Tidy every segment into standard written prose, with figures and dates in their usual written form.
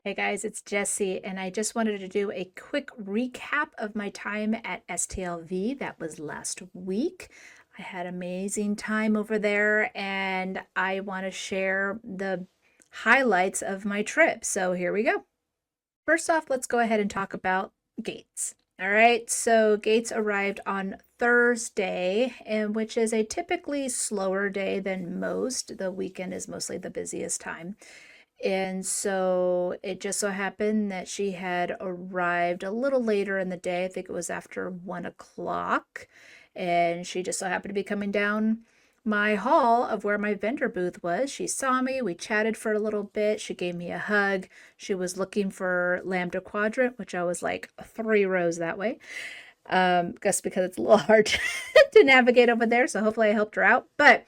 Hey guys, it's Jessie, and I just wanted to do a quick recap of my time at STLV. That was last week. I had an amazing time over there, and I want to share the highlights of my trip. So here we go. First off, let's go ahead and talk about Gates. All right, so Gates arrived on Thursday, and which is a typically slower day than most. The weekend is mostly the busiest time. And so it just so happened that she had arrived a little later in the day. I think it was after 1 o'clock. And she just so happened to be coming down my hall of where my vendor booth was. She saw me. We chatted for a little bit. She gave me a hug. She was looking for Lambda Quadrant, which I was like 3 rows that way. Just because it's a little hard to navigate over there. So hopefully I helped her out. But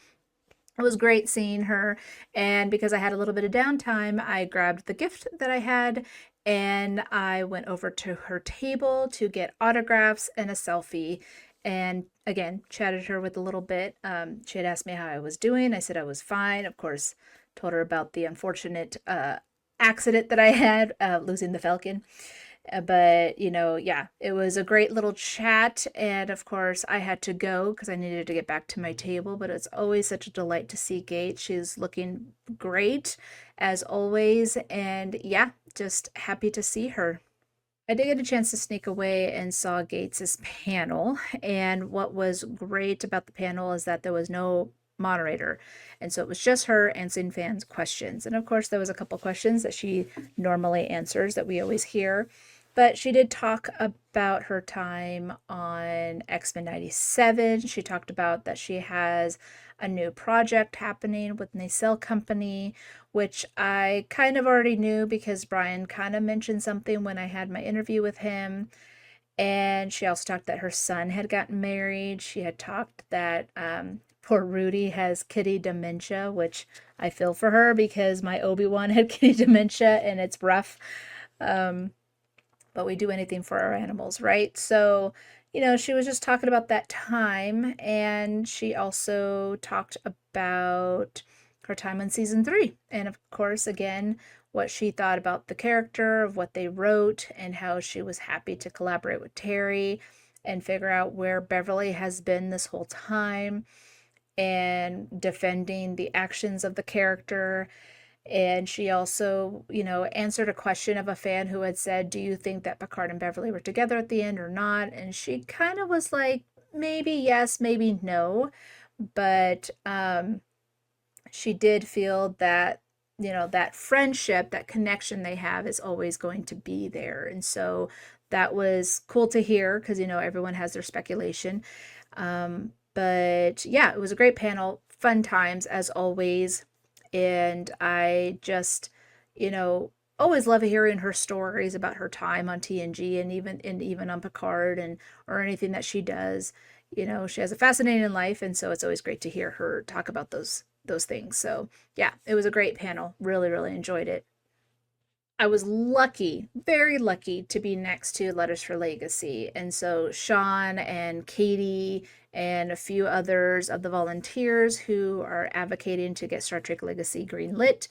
it was great seeing her. And because I had a little bit of downtime, I grabbed the gift that I had and I went over to her table to get autographs and a selfie. And again, chatted her with a little bit. She had asked me how I was doing. I said I was fine. Of course, told her about the unfortunate accident that I had, losing the Falcon. But, yeah, it was a great little chat. And of course, I had to go because I needed to get back to my table. But it's always such a delight to see Kate. She's looking great as always. And yeah, just happy to see her. I did get a chance to sneak away and saw Gates's panel. And what was great about the panel is that there was no moderator. And so it was just her answering fans' questions. And of course, there was a couple questions that she normally answers that we always hear. But she did talk about her time on X-Men 97. She talked about that she has a new project happening with Nacelle Company, which I kind of already knew because Brian kind of mentioned something when I had my interview with him. And she also talked that her son had gotten married. She had talked that poor Rudy has kitty dementia, which I feel for her because my Obi-Wan had kitty dementia and it's rough. Um, but we do anything for our animals, right? So, she was just talking about that time, and she also talked about her time on season 3. And of course, again, what she thought about the character, of what they wrote, and how she was happy to collaborate with Terry and figure out where Beverly has been this whole time and defending the actions of the character. And she also, answered a question of a fan who had said, do you think that Picard and Beverly were together at the end or not? And she kind of was like, maybe yes, maybe no. But she did feel that, that friendship, that connection they have is always going to be there. And so that was cool to hear because, everyone has their speculation. But yeah, it was a great panel, fun times as always. And I just, you know, always love hearing her stories about her time on TNG and even on Picard and or anything that she does. She has a fascinating life, and so it's always great to hear her talk about those things. So yeah, it was a great panel. Really, really enjoyed it. I was lucky, very lucky to be next to Letters for Legacy. And so Sean and Katie and a few others of the volunteers who are advocating to get Star Trek Legacy greenlit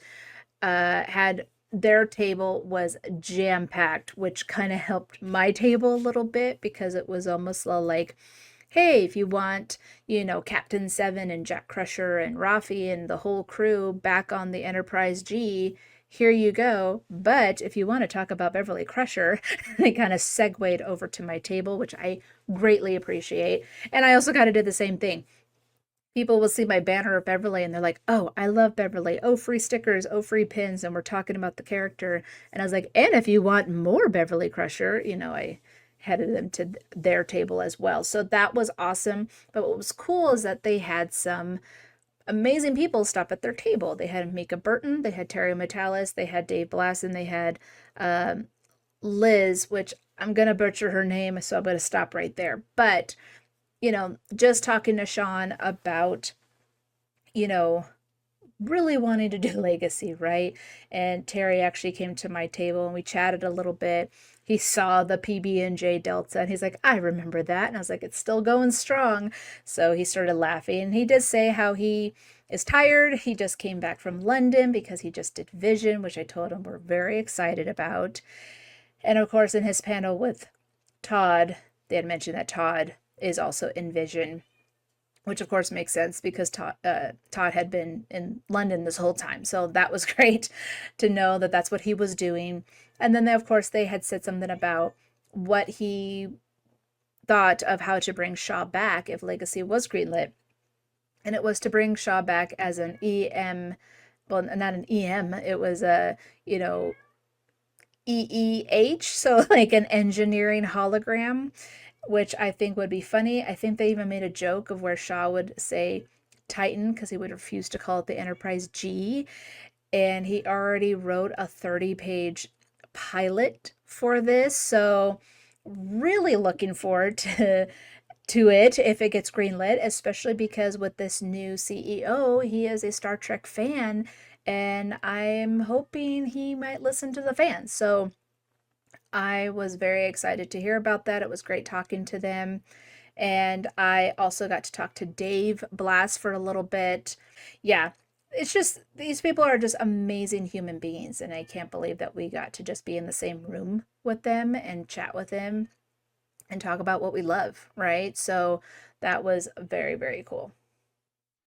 had their table was jam packed, which kind of helped my table a little bit because it was almost like, hey, if you want, Captain Seven and Jack Crusher and Rafi and the whole crew back on the Enterprise G, here you go. But if you want to talk about Beverly Crusher, they kind of segued over to my table, which I greatly appreciate. And I also got to do the same thing. People will see my banner of Beverly and they're like, oh, I love Beverly. Oh, free stickers. Oh, free pins. And we're talking about the character. And I was like, and if you want more Beverly Crusher, I headed them to their table as well. So that was awesome. But what was cool is that they had some amazing people stop at their table. They had Mika Burton, they had Terry Metalis, they had Dave Blass, and they had um, Liz, which I'm going to butcher her name, so I'm going to stop right there. But, just talking to Sean about, you know, really wanting to do legacy, right? And Terry actually came to my table and we chatted a little bit. He saw the PB&J Delta and he's like, I remember that. And I was like, it's still going strong. So he started laughing. And he did say how he is tired. He just came back from London because he just did Vision, which I told him we're very excited about. And of course, in his panel with Todd, they had mentioned that Todd is also in Vision, which of course makes sense because Todd had been in London this whole time. So that was great to know that that's what he was doing. And then, of course, they had said something about what he thought of how to bring Shaw back if Legacy was greenlit. And it was to bring Shaw back as an EM, well, not an EM, it was a, you know, EEH, so like an engineering hologram, which I think would be funny. I think they even made a joke of where Shaw would say Titan because he would refuse to call it the Enterprise G. And he already wrote a 30-page pilot for this. So really looking forward to it if it gets greenlit, especially because with this new CEO, he is a Star Trek fan, and I'm hoping he might listen to the fans. So I was very excited to hear about that. It was great talking to them. And I also got to talk to Dave Blass for a little bit. Yeah, it's just these people are just amazing human beings, and I can't believe that we got to just be in the same room with them and chat with them and talk about what we love, right? So that was very, very cool.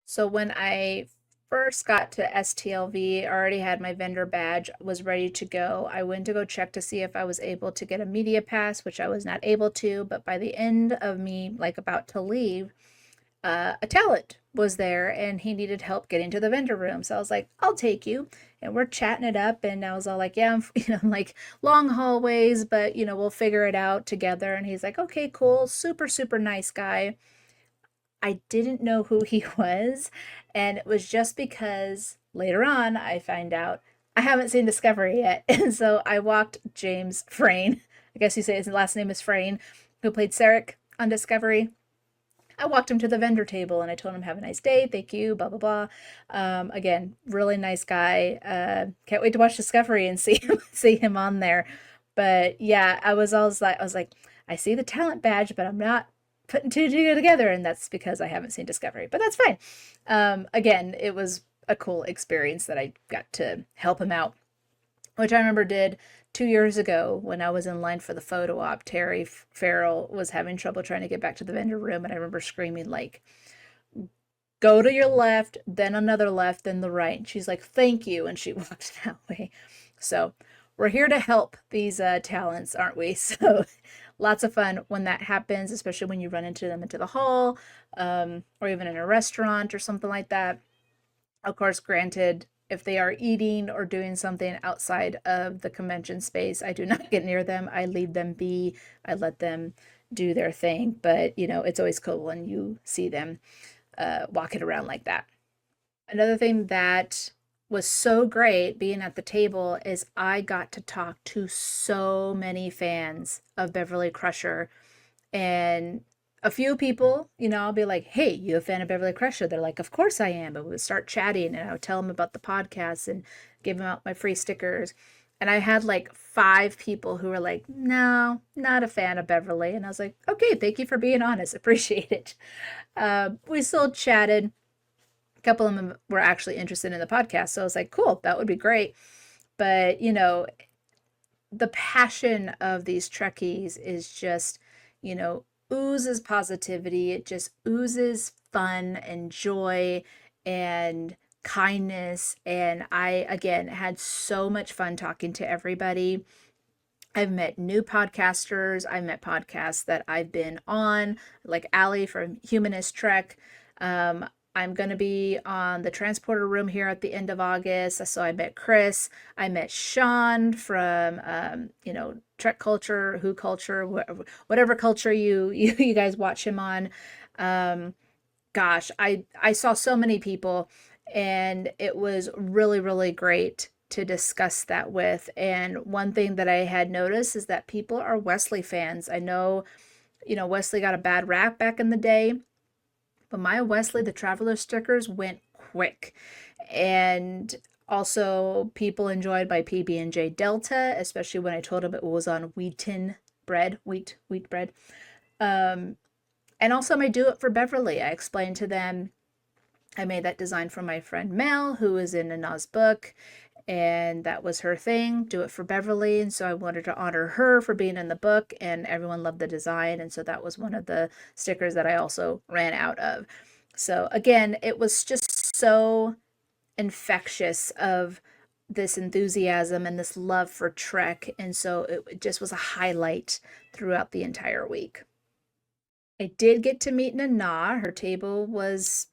So when I first got to STLV, I already had my vendor badge, was ready to go. I went to go check to see if I was able to get a media pass, which I was not able to, but by the end of me like about to leave, a talent was there and he needed help getting to the vendor room. So I was like, I'll take you. And we're chatting it up. And I was all like, yeah, I'm like long hallways, but we'll figure it out together. And he's like, okay, cool. Super, super nice guy. I didn't know who he was. And it was just because later on I find out I haven't seen Discovery yet. And so I walked James Frain, I guess you say his last name is Frain, who played Sarek on Discovery. I walked him to the vendor table and I told him, have a nice day. Thank you, blah, blah, blah. Again, really nice guy. Can't wait to watch Discovery and see him, see him on there. But yeah, I was like, I see the talent badge, but I'm not putting two together. And that's because I haven't seen Discovery, but that's fine. Again, it was a cool experience that I got to help him out, which I remember did 2 years ago when I was in line for the photo op. Terry Farrell was having trouble trying to get back to the vendor room, and I remember screaming like, go to your left, then another left, then the right. And she's like, thank you, and she walked that way. So we're here to help these talents, aren't we? So lots of fun when that happens, especially when you run into them into the hall, or even in a restaurant or something like that. Of course, granted, if they are eating or doing something outside of the convention space, I do not get near them. I leave them be. I let them do their thing. But, it's always cool when you see them walking around like that. Another thing that was so great being at the table is I got to talk to so many fans of Beverly Crusher, and a few people, I'll be like, hey, you a fan of Beverly Crusher? They're like, of course I am. And we would start chatting and I would tell them about the podcast and give them out my free stickers. And I had like 5 people who were like, no, not a fan of Beverly. And I was like, okay, thank you for being honest. Appreciate it. We still chatted. A couple of them were actually interested in the podcast. So I was like, cool, that would be great. But, the passion of these Trekkies is just, oozes positivity. It just oozes fun and joy and kindness. And I, again, had so much fun talking to everybody. I've met new podcasters. I've met podcasts that I've been on, like Allie from Humanist Trek. I'm going to be on the Transporter Room here at the end of August. So I met Chris. I met Sean from, Trek Culture, Who Culture, whatever culture you guys watch him on. Gosh, I saw so many people, and it was really, really great to discuss that with. And one thing that I had noticed is that people are Wesley fans. I know, Wesley got a bad rap back in the day, but my Wesley the Traveler stickers went quick. And also people enjoyed my PB&J Delta, especially when I told them it was on wheat bread. And also my Do It for Beverly. I explained to them I made that design for my friend Mel, who is in Anna's book, and that was her thing, do it for Beverly. And so I wanted to honor her for being in the book, and everyone loved the design. And so that was one of the stickers that I also ran out of. So again, it was just so infectious of this enthusiasm and this love for Trek. And so it just was a highlight throughout the entire week. I did get to meet Nana. Her table was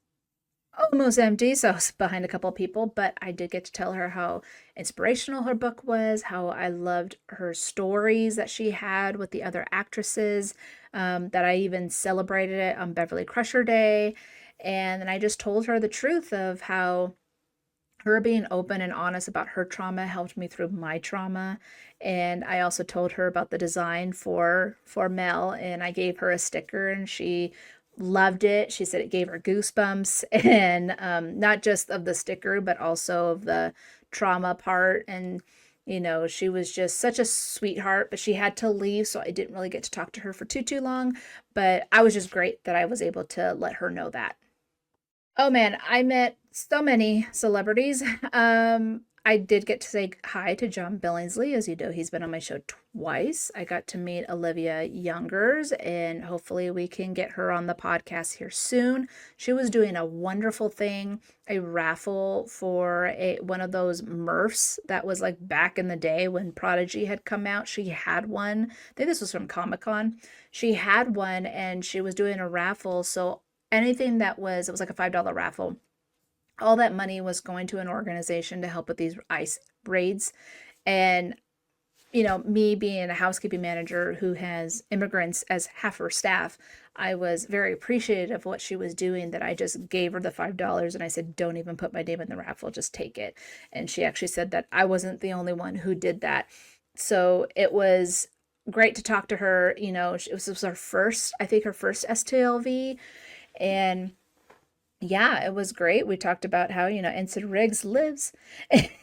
almost empty, so I was behind a couple of people, but I did get to tell her how inspirational her book was, how I loved her stories that she had with the other actresses, that I even celebrated it on Beverly Crusher Day. And then I just told her the truth of how her being open and honest about her trauma helped me through my trauma. And I also told her about the design for Mel, and I gave her a sticker and she loved it. She said it gave her goosebumps, and not just of the sticker but also of the trauma part. And she was just such a sweetheart, but she had to leave, so I didn't really get to talk to her for too long. But I was just great that I was able to let her know that. Oh man, I met so many celebrities. I did get to say hi to John Billingsley. As you know, he's been on my show twice. I got to meet Olivia Youngers, and hopefully we can get her on the podcast here soon. She was doing a wonderful thing, a raffle for one of those Murphs that was like back in the day when Prodigy had come out. She had one. I think this was from Comic-Con. She had one and she was doing a raffle. So anything that was, it was like a $5 raffle. All that money was going to an organization to help with these ice raids. And, me being a housekeeping manager who has immigrants as half her staff, I was very appreciative of what she was doing, that I just gave her the $5 and I said, don't even put my name in the raffle, just take it. And she actually said that I wasn't the only one who did that. So it was great to talk to her. It was her first, I think her first STLV, and yeah, it was great. We talked about how, Ensign Riggs lives.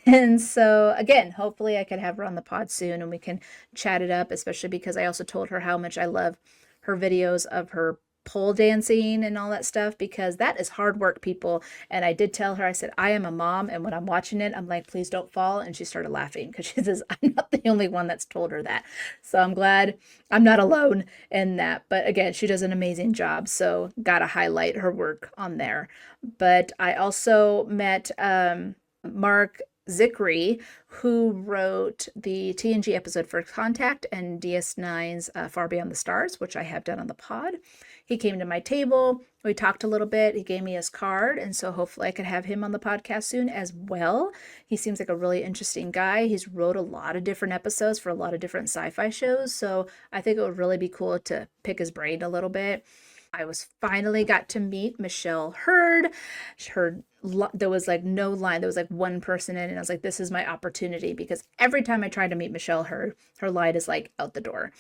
And so, again, hopefully I could have her on the pod soon and we can chat it up, especially because I also told her how much I love her videos of her pole dancing and all that stuff, because that is hard work, people. And I did tell her, I said, I am a mom. And when I'm watching it, I'm like, please don't fall. And she started laughing because she says, I'm not the only one that's told her that. So I'm glad I'm not alone in that. But again, she does an amazing job. So got to highlight her work on there. But I also met Mark Zickery, who wrote the TNG episode for Contact and DS9's Far Beyond the Stars, which I have done on the pod. He came to my table. We talked a little bit. He gave me his card. And so hopefully I could have him on the podcast soon as well. He seems like a really interesting guy. He's wrote a lot of different episodes for a lot of different sci-fi shows. So I think it would really be cool to pick his brain a little bit. I was finally got to meet Michelle Hurd. There was like no line. There was like one person in, and I was like, this is my opportunity, because every time I try to meet Michelle Hurd, her line is like out the door.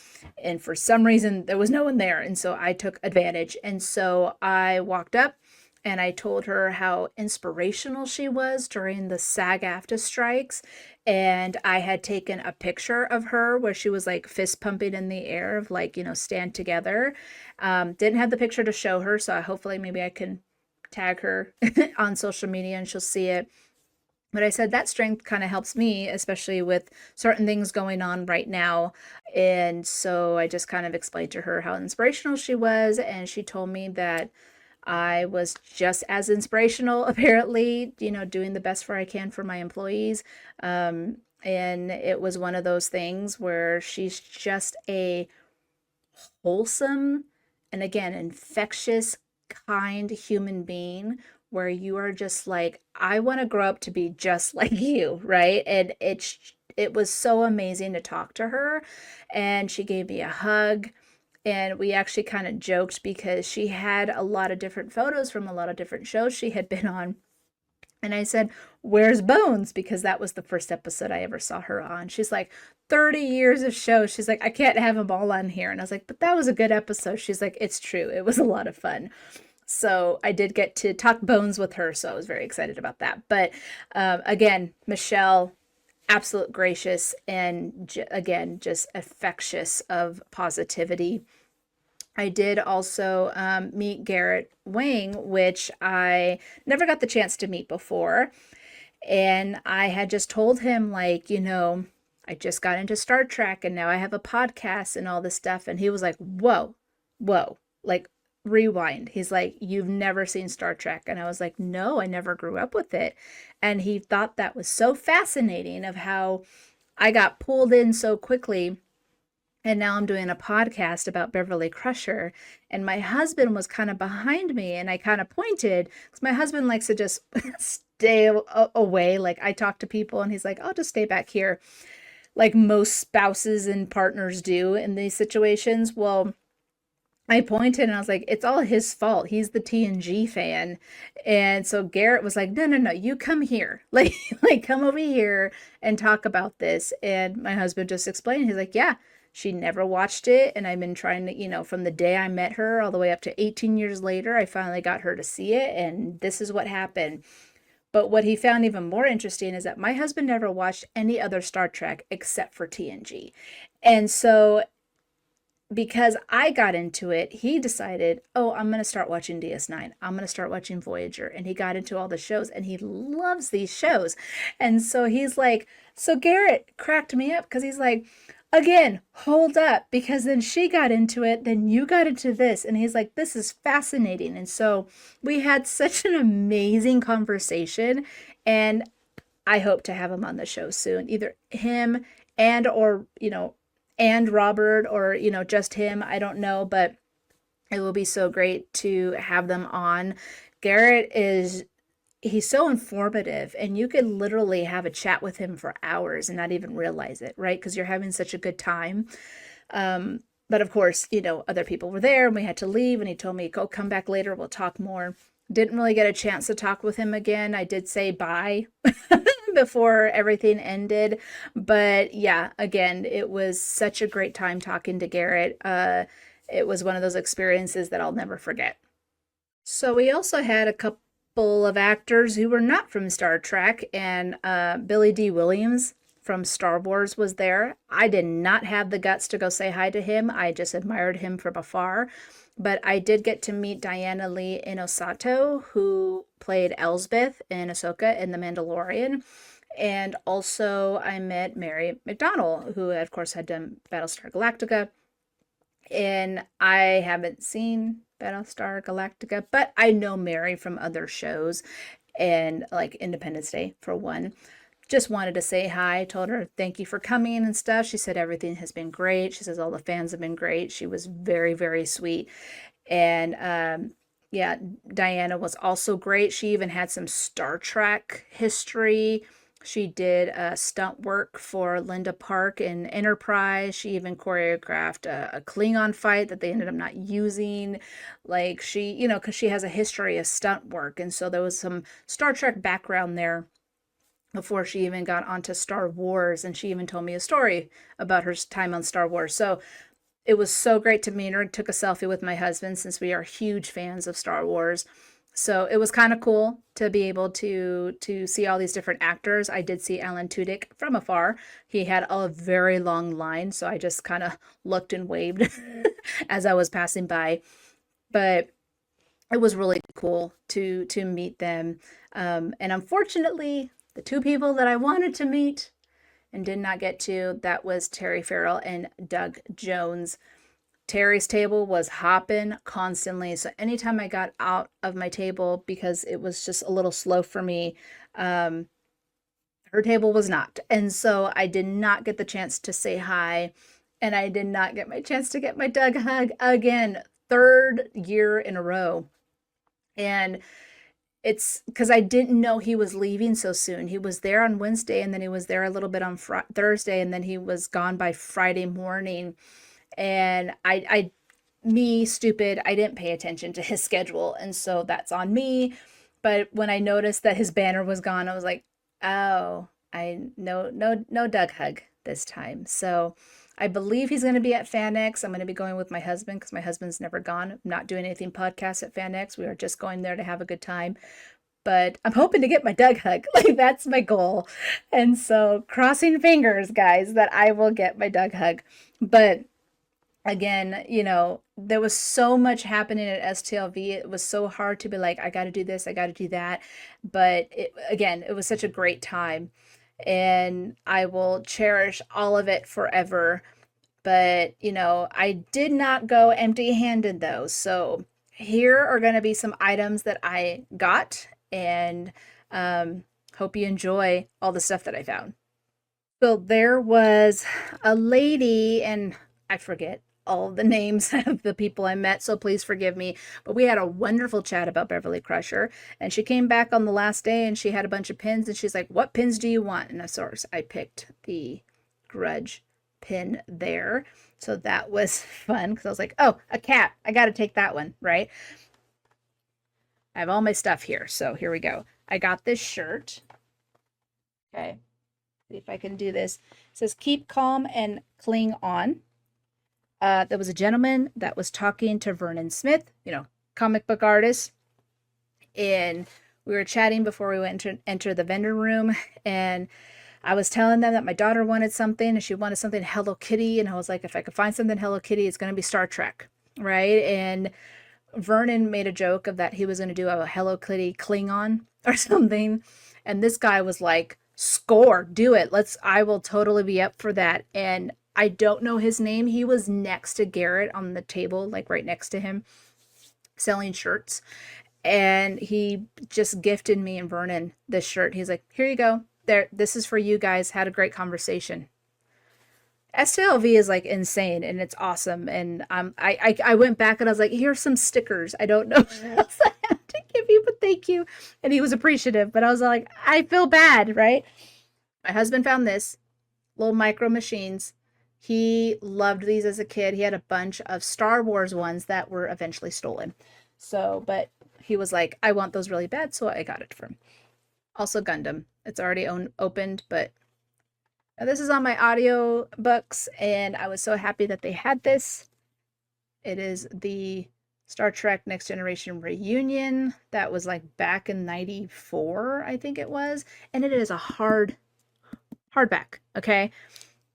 And for some reason, there was no one there. And so I took advantage. And so I walked up and I told her how inspirational she was during the SAG-AFTRA strikes. And I had taken a picture of her where she was like fist pumping in the air of like, stand together. Didn't have the picture to show her, so hopefully maybe I can tag her on social media and she'll see it. But I said that strength kind of helps me, especially with certain things going on right now. And so I just kind of explained to her how inspirational she was. And she told me that I was just as inspirational, apparently, doing the best for I can for my employees. And it was one of those things where she's just a wholesome and, again, infectious, kind human being, where you are just like, I want to grow up to be just like you, right? And it was so amazing to talk to her, and she gave me a hug. And we actually kind of joked because she had a lot of different photos from a lot of different shows she had been on. And I said, where's Bones? Because that was the first episode I ever saw her on. She's like, 30 years of shows. She's like, I can't have them all on here. And I was like, but that was a good episode. She's like, it's true. It was a lot of fun. So I did get to talk Bones with her. So I was very excited about that. But again, Michelle, absolute gracious, and again, just infectious of positivity. I did also meet Garrett Wang, which I never got the chance to meet before. And I had just told him, like, I just got into Star Trek and now I have a podcast and all this stuff. And he was like, whoa, whoa, like, rewind. He's like, you've never seen Star Trek. And I was like, no, I never grew up with it. And he thought that was so fascinating of how I got pulled in so quickly. And now I'm doing a podcast about Beverly Crusher. And my husband was kind of behind me, and I kind of pointed because my husband likes to just stay away. Like, I talk to people and he's like, I'll just stay back here, like most spouses and partners do in these situations. Well, I pointed and I was like, it's all his fault. He's the TNG fan. And so Garrett was like, no, no, no, you come here. Like come over here and talk about this. And my husband just explained, he's like, yeah, she never watched it. And I've been trying to, from the day I met her all the way up to 18 years later, I finally got her to see it. And this is what happened. But what he found even more interesting is that my husband never watched any other Star Trek except for TNG. And so because I got into it, he decided, oh, I'm going to start watching DS9. I'm going to start watching Voyager. And he got into all the shows and he loves these shows. And so he's like, so Garrett cracked me up because he's like, again, hold up, because then she got into it, then you got into this. And he's like, this is fascinating. And so we had such an amazing conversation. And I hope to have him on the show soon, either him and or, and Robert, or, just him. I don't know, but it will be so great to have them on. Garrett he's so informative, and you could literally have a chat with him for hours and not even realize it, right? Because you're having such a good time. But of course, other people were there and we had to leave, and he told me, go come back later, we'll talk more. Didn't really get a chance to talk with him again. I did say bye before everything ended. But yeah, again, it was such a great time talking to Garrett. It was one of those experiences that I'll never forget. So we also had a couple of actors who were not from Star Trek, and Billy D. Williams from Star Wars was there. I did not have the guts to go say hi to him. I just admired him from afar. But I did get to meet Diana Lee Inosato, who played Elsbeth in Ahsoka in The Mandalorian. And also I met Mary McDonnell, who of course had done Battlestar Galactica. And I haven't seen Battlestar Galactica, but I know Mary from other shows, and like Independence Day for one. Just wanted to say hi. Told her thank you for coming and stuff. She said everything has been great. She says all the fans have been great. She was very, very sweet. And yeah, Diana was also great. She even had some Star Trek history. She did stunt work for Linda Park in Enterprise. She even choreographed a Klingon fight that they ended up not using. Like because she has a history of stunt work. And so there was some Star Trek background there before she even got onto Star Wars. And she even told me a story about her time on Star Wars. So it was so great to meet her. I took a selfie with my husband since we are huge fans of Star Wars. So it was kind of cool to be able to see all these different actors. I did see Alan Tudyk from afar. He had a very long line, so I just kind of looked and waved as I was passing by. But it was really cool to meet them. And unfortunately, the two people that I wanted to meet and did not get to, that was Terry Farrell and Doug Jones. Terry's table was hopping constantly. So anytime I got out of my table, because it was just a little slow for me, her table was not. And so I did not get the chance to say hi. And I did not get my chance to get my Doug hug again, third year in a row. And it's because I didn't know he was leaving so soon. He was there on Wednesday, and then he was there a little bit on Thursday, and then he was gone by Friday morning. And me, stupid, I didn't pay attention to his schedule. And so that's on me. But when I noticed that his banner was gone, I was like, oh, no Doug hug this time. So I believe he's going to be at FanX. I'm going to be going with my husband because my husband's never gone. I'm not doing anything podcast at FanX. We are just going there to have a good time. But I'm hoping to get my Doug hug. Like, that's my goal. And so crossing fingers, guys, that I will get my Doug hug. But again, there was so much happening at STLV. It was so hard to be like, I got to do this, I got to do that. But again, it was such a great time. And I will cherish all of it forever. But, I did not go empty handed though. So here are going to be some items that I got. And hope you enjoy all the stuff that I found. So there was a lady, and I forget all the names of the people I met, so please forgive me. But we had a wonderful chat about Beverly Crusher, and she came back on the last day and she had a bunch of pins, and she's like, "What pins do you want?" And of course, I picked the Grudge pin there. So that was fun because I was like, "Oh, a cat. I got to take that one, right?" I have all my stuff here. So here we go. I got this shirt. Okay. See if I can do this. It says, "Keep calm and cling on." There was a gentleman that was talking to Vernon Smith, comic book artist, and we were chatting before we went to enter the vendor room, and I was telling them that my daughter wanted something, and she wanted something Hello Kitty, and I was like, if I could find something Hello Kitty, it's going to be Star Trek, right? And Vernon made a joke of that he was going to do a Hello Kitty Klingon or something, and this guy was like, "Score, do it. I will totally be up for that." And I don't know his name. He was next to Garrett on the table, like right next to him, selling shirts. And he just gifted me and Vernon this shirt. He's like, "Here you go. There, this is for you guys. Had a great conversation." STLV is like insane and it's awesome. And I went back and I was like, "Here's some stickers. I don't know what else I have to give you, but thank you." And he was appreciative, but I was like, I feel bad, right? My husband found this little micro machines. He loved these as a kid. He had a bunch of Star Wars ones that were eventually stolen. So, but he was like, "I want those really bad," so I got it for him. Also Gundam. It's already opened, but now this is on my audio books, and I was so happy that they had this. It is the Star Trek Next Generation reunion that was like back in 94, I think it was. And it is a hardback, okay?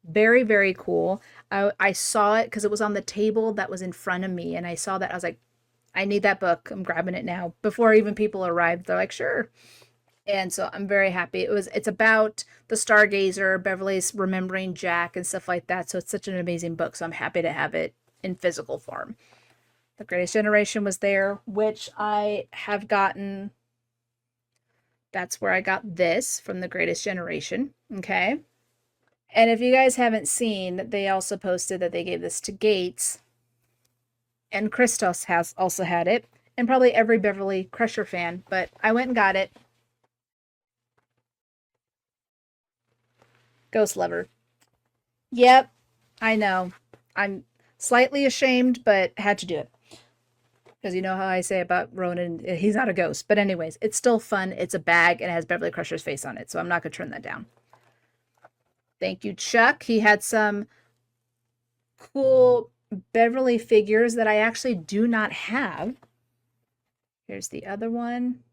Very, very cool. I saw it because it was on the table that was in front of me, and I saw that. I was like, I need that book. I'm grabbing it now. Before even people arrived, they're like, "Sure." And so I'm very happy. It's about the Stargazer, Beverly's remembering Jack and stuff like that. So it's such an amazing book. So I'm happy to have it in physical form. The Greatest Generation was there, which I have gotten. That's where I got this from The Greatest Generation. Okay. And if you guys haven't seen, they also posted that they gave this to Gates. And Christos has also had it. And probably every Beverly Crusher fan. But I went and got it. Ghost Lover. Yep, I know. I'm slightly ashamed, but had to do it. Because you know how I say about Ronan, he's not a ghost. But anyways, it's still fun. It's a bag and it has Beverly Crusher's face on it. So I'm not going to turn that down. Thank you, Chuck. He had some cool Beverly figures that I actually do not have. Here's the other one.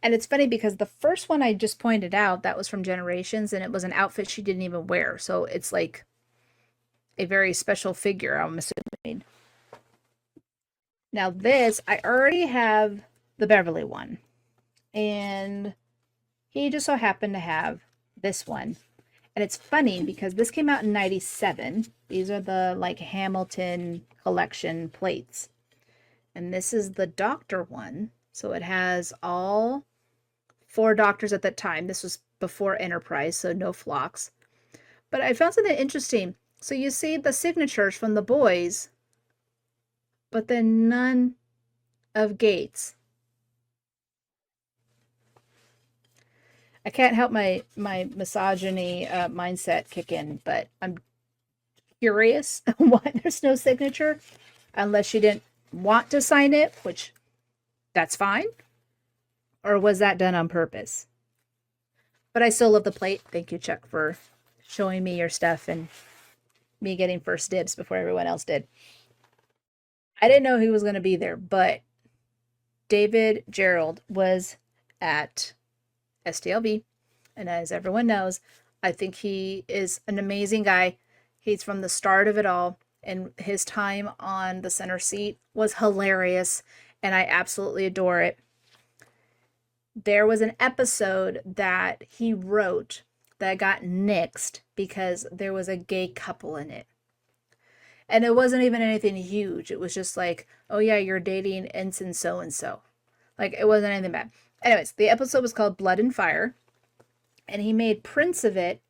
And it's funny because the first one I just pointed out, that was from Generations, and it was an outfit she didn't even wear. So it's like a very special figure, I'm assuming. Now this, I already have the Beverly one. And he just so happened to have this one. And it's funny because this came out in 97. These are the like Hamilton collection plates. And this is the Doctor one. So it has all 4 doctors at that time. This was before Enterprise, so no flocks. But I found something interesting. So you see the signatures from the boys, but then none of Gates. I can't help my misogyny mindset kick in, but I'm curious why there's no signature, unless she didn't want to sign it, which that's fine. Or was that done on purpose? But I still love the plate. Thank you, Chuck, for showing me your stuff and me getting first dibs before everyone else did. I didn't know he was going to be there, but David Gerald was at STLV. And as everyone knows, I think he is an amazing guy. He's from the start of it all. and his time on the center seat was hilarious, and I absolutely adore it. There was an episode that he wrote that got nixed because there was a gay couple in it. And it wasn't even anything huge. It was just like, oh yeah, you're dating ensign so and so. Like, it wasn't anything bad. Anyways, the episode was called Blood and Fire, and he made prints of it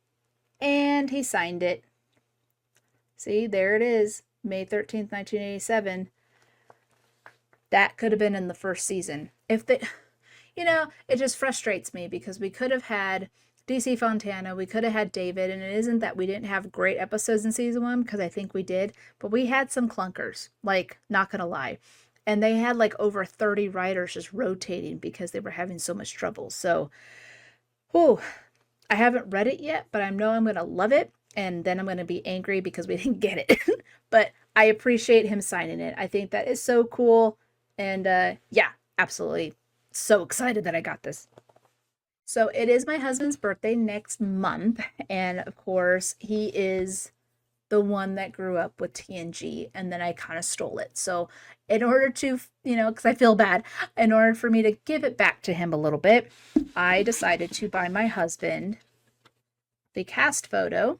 and he signed it. See, there it is, May 13th, 1987. That could have been in the first season. If they, it just frustrates me because we could have had DC Fontana, we could have had David, and it isn't that we didn't have great episodes in season one, because I think we did, but we had some clunkers, like, not gonna lie. And they had like over 30 writers just rotating because they were having so much trouble. So, whew, I haven't read it yet, but I know I'm gonna love it, and then I'm gonna be angry because we didn't get it. But I appreciate him signing it. I think that is so cool. And yeah, absolutely so excited that I got this. So it is my husband's birthday next month, and of course, he is the one that grew up with TNG, and then I kind of stole it. So in order to, because I feel bad, in order for me to give it back to him a little bit, I decided to buy my husband the cast photo.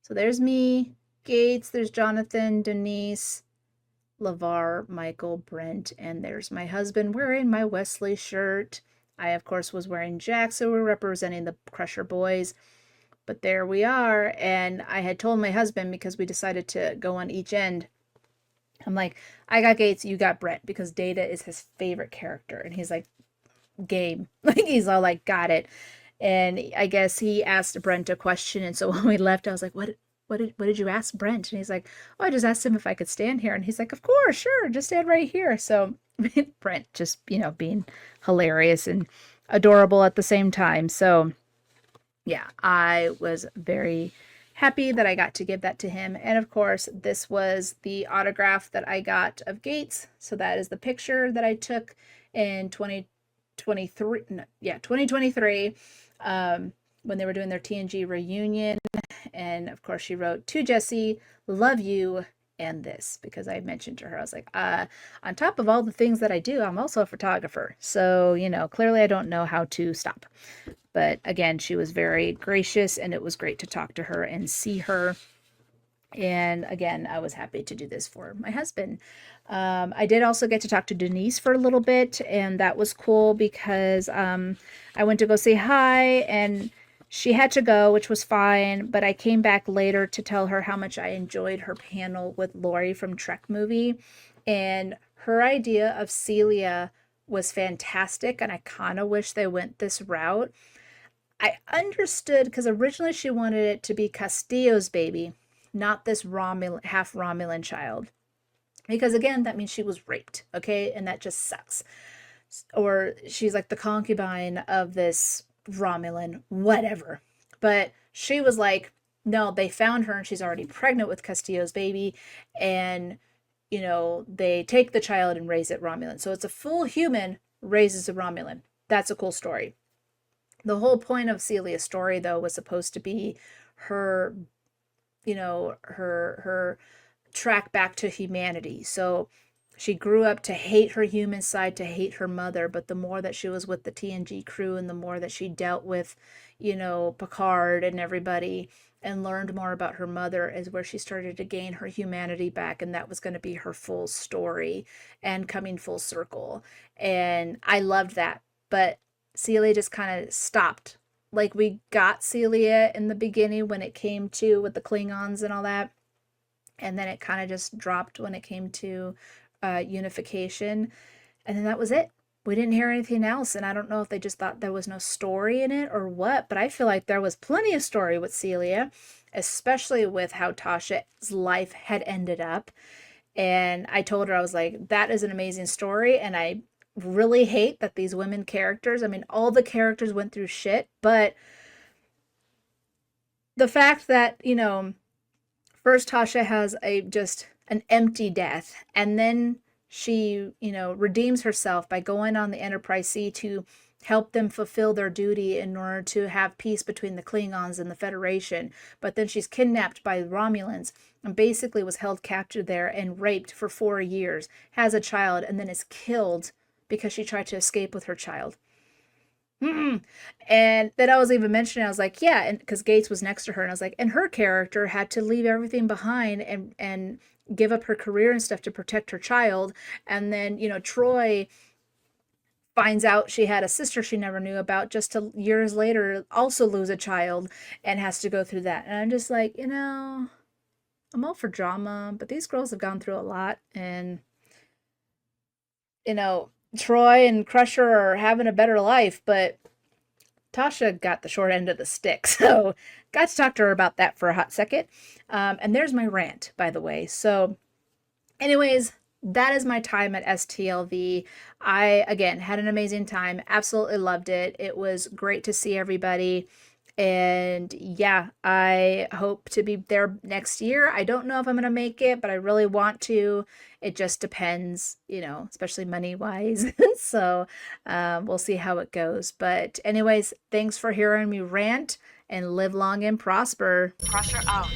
So there's me, Gates, there's Jonathan, Denise, LeVar, Michael, Brent, and there's my husband wearing my Wesley shirt. I, of course, was wearing Jack, so we're representing the Crusher Boys. But there we are, and I had told my husband, because we decided to go on each end, I'm like, I got Gates, you got Brent, because Data is his favorite character. And he's like, game. Like, he's all like, got it. And I guess he asked Brent a question, and so when we left, I was like, what did you ask Brent? And he's like, oh, I just asked him if I could stand here. And he's like, of course, sure, just stand right here. So Brent just, being hilarious and adorable at the same time. So yeah, I was very happy that I got to give that to him. And of course, this was the autograph that I got of Gates. So that is the picture that I took in 2023. No, yeah, 2023, when they were doing their TNG reunion. And of course, she wrote, to Jesse, love you, and this, because I mentioned to her, I was like, on top of all the things that I do, I'm also a photographer. So, clearly I don't know how to stop. But again, she was very gracious, and it was great to talk to her and see her. And again, I was happy to do this for my husband. I did also get to talk to Denise for a little bit, and that was cool because I went to go say hi, and she had to go, which was fine, but I came back later to tell her how much I enjoyed her panel with Lori from Trek Movie. And her idea of Celia was fantastic, and I kind of wish they went this route. I understood, because originally she wanted it to be Castillo's baby, not this Romulan, half Romulan child. Because again, that means she was raped, okay? And that just sucks. Or she's like the concubine of this Romulan, whatever. But she was like, no, they found her and she's already pregnant with Castillo's baby. And, they take the child and raise it Romulan. So it's a full human raises a Romulan. That's a cool story. The whole point of Celia's story, though, was supposed to be her, her track back to humanity. So she grew up to hate her human side, to hate her mother, but the more that she was with the TNG crew and the more that she dealt with, Picard and everybody, and learned more about her mother, is where she started to gain her humanity back, and that was going to be her full story and coming full circle. And I loved that. But Celia just kind of stopped. Like, we got Celia in the beginning when it came to with the Klingons and all that, and then it kind of just dropped when it came to unification, and then that was it. We didn't hear anything else, and I don't know if they just thought there was no story in it or what, but I feel like there was plenty of story with Celia, especially with how Tasha's life had ended up. And I told her, I was like, that is an amazing story, and I really hate that these women characters, I mean, all the characters went through shit, but the fact that, first Tasha has just an empty death, and then she, redeems herself by going on the Enterprise C to help them fulfill their duty in order to have peace between the Klingons and the Federation. But then she's kidnapped by the Romulans and basically was held captive there and raped for 4 years, has a child, and then is killed because she tried to escape with her child. Mm-mm. And then I was even mentioning, I was like, yeah, and because Gates was next to her, and I was like, and her character had to leave everything behind and give up her career and stuff to protect her child. And then, Troy finds out she had a sister she never knew about just to years later also lose a child and has to go through that. And I'm just like, I'm all for drama, but these girls have gone through a lot. And, you know, Troy and Crusher are having a better life, but Tasha got the short end of the stick. So got to talk to her about that for a hot second. And there's my rant, by the way. So, anyways, that is my time at STLV. I, again, had an amazing time. Absolutely loved it. It was great to see everybody. And yeah, I hope to be there next year. I don't know if I'm going to make it, but I really want to. It just depends, especially money wise. So we'll see how it goes. But, anyways, thanks for hearing me rant and live long and prosper. Crusher out.